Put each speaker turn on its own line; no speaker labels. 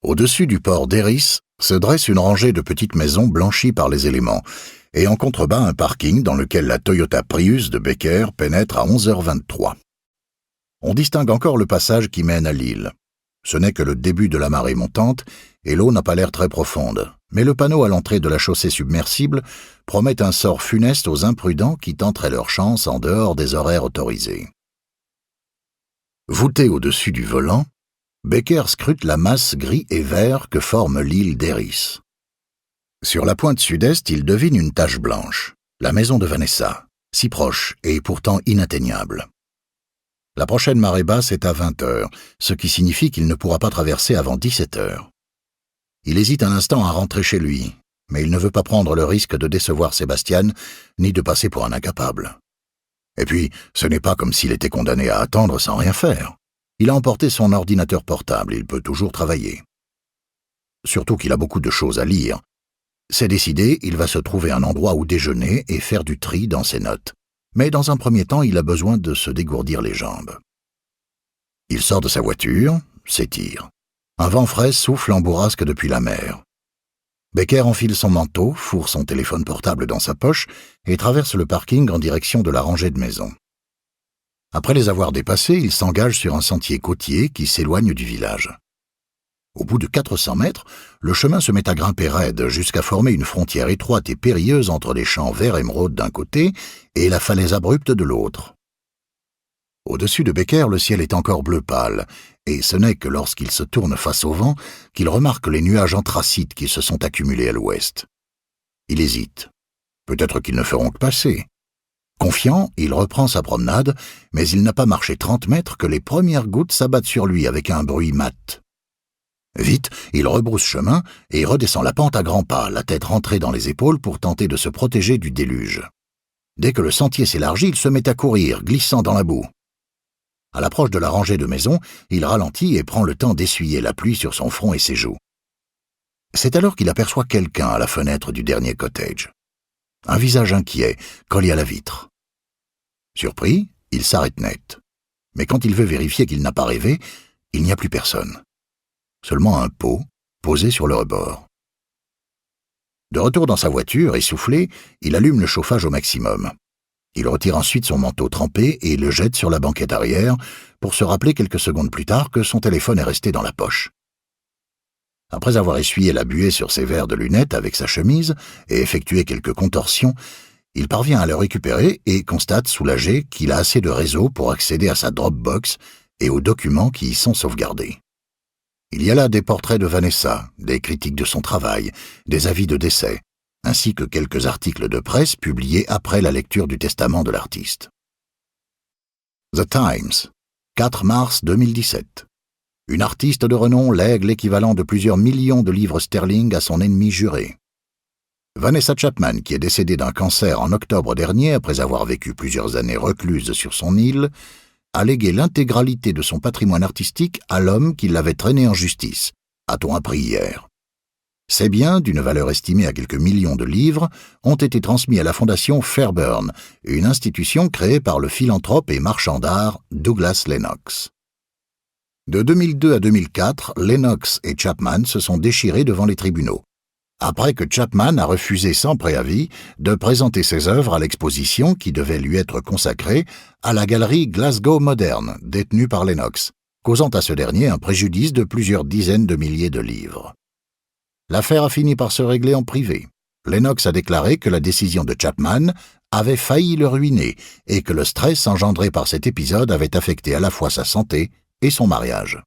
Au-dessus du port d'Erris se dresse une rangée de petites maisons blanchies par les éléments, et en contrebas un parking dans lequel la Toyota Prius de Becker pénètre à 11h23. On distingue encore le passage qui mène à l'île. Ce n'est que le début de la marée montante, et l'eau n'a pas l'air très profonde, mais le panneau à l'entrée de la chaussée submersible promet un sort funeste aux imprudents qui tenteraient leur chance en dehors des horaires autorisés. Voûté au-dessus du volant, Becker scrute la masse gris et vert que forme l'île d'Erris. Sur la pointe sud-est, il devine une tache blanche, la maison de Vanessa, si proche et pourtant inatteignable. La prochaine marée basse est à 20h, ce qui signifie qu'il ne pourra pas traverser avant 17h. Il hésite un instant à rentrer chez lui, mais il ne veut pas prendre le risque de décevoir Sébastien, ni de passer pour un incapable. Et puis, ce n'est pas comme s'il était condamné à attendre sans rien faire. Il a emporté son ordinateur portable, il peut toujours travailler. Surtout qu'il a beaucoup de choses à lire. C'est décidé, il va se trouver un endroit où déjeuner et faire du tri dans ses notes. Mais dans un premier temps, il a besoin de se dégourdir les jambes. Il sort de sa voiture, s'étire. Un vent frais souffle en bourrasque depuis la mer. Becker enfile son manteau, fourre son téléphone portable dans sa poche et traverse le parking en direction de la rangée de maisons. Après les avoir dépassés, il s'engage sur un sentier côtier qui s'éloigne du village. Au bout de 400 mètres, le chemin se met à grimper raide jusqu'à former une frontière étroite et périlleuse entre les champs vert émeraude d'un côté et la falaise abrupte de l'autre. Au-dessus de Becker, le ciel est encore bleu pâle, et ce n'est que lorsqu'il se tourne face au vent qu'il remarque les nuages anthracites qui se sont accumulés à l'ouest. Il hésite. Peut-être qu'ils ne feront que passer. Confiant, il reprend sa promenade, mais il n'a pas marché 30 mètres que les premières gouttes s'abattent sur lui avec un bruit mat. Vite, il rebrousse chemin et redescend la pente à grands pas, la tête rentrée dans les épaules pour tenter de se protéger du déluge. Dès que le sentier s'élargit, il se met à courir, glissant dans la boue. À l'approche de la rangée de maisons, il ralentit et prend le temps d'essuyer la pluie sur son front et ses joues. C'est alors qu'il aperçoit quelqu'un à la fenêtre du dernier cottage. Un visage inquiet, collé à la vitre. Surpris, il s'arrête net. Mais quand il veut vérifier qu'il n'a pas rêvé, il n'y a plus personne. Seulement un pot, posé sur le rebord. De retour dans sa voiture, essoufflé, il allume le chauffage au maximum. Il retire ensuite son manteau trempé et le jette sur la banquette arrière pour se rappeler quelques secondes plus tard que son téléphone est resté dans la poche. Après avoir essuyé la buée sur ses verres de lunettes avec sa chemise et effectué quelques contorsions, il parvient à le récupérer et constate, soulagé, qu'il a assez de réseau pour accéder à sa Dropbox et aux documents qui y sont sauvegardés. Il y a là des portraits de Vanessa, des critiques de son travail, des avis de décès, ainsi que quelques articles de presse publiés après la lecture du testament de l'artiste. The Times, 4 mars 2017. Une artiste de renom lègue l'équivalent de plusieurs millions de livres sterling à son ennemi juré. Vanessa Chapman, qui est décédée d'un cancer en octobre dernier après avoir vécu plusieurs années recluse sur son île, a légué l'intégralité de son patrimoine artistique à l'homme qui l'avait traîné en justice, a-t-on appris hier. Ces biens, d'une valeur estimée à quelques millions de livres, ont été transmis à la fondation Fairburn, une institution créée par le philanthrope et marchand d'art Douglas Lennox. De 2002 à 2004, Lennox et Chapman se sont déchirés devant les tribunaux, après que Chapman a refusé sans préavis de présenter ses œuvres à l'exposition qui devait lui être consacrée à la galerie Glasgow Moderne, détenue par Lennox, causant à ce dernier un préjudice de plusieurs dizaines de milliers de livres. L'affaire a fini par se régler en privé. Lennox a déclaré que la décision de Chapman avait failli le ruiner et que le stress engendré par cet épisode avait affecté à la fois sa santé et son mariage.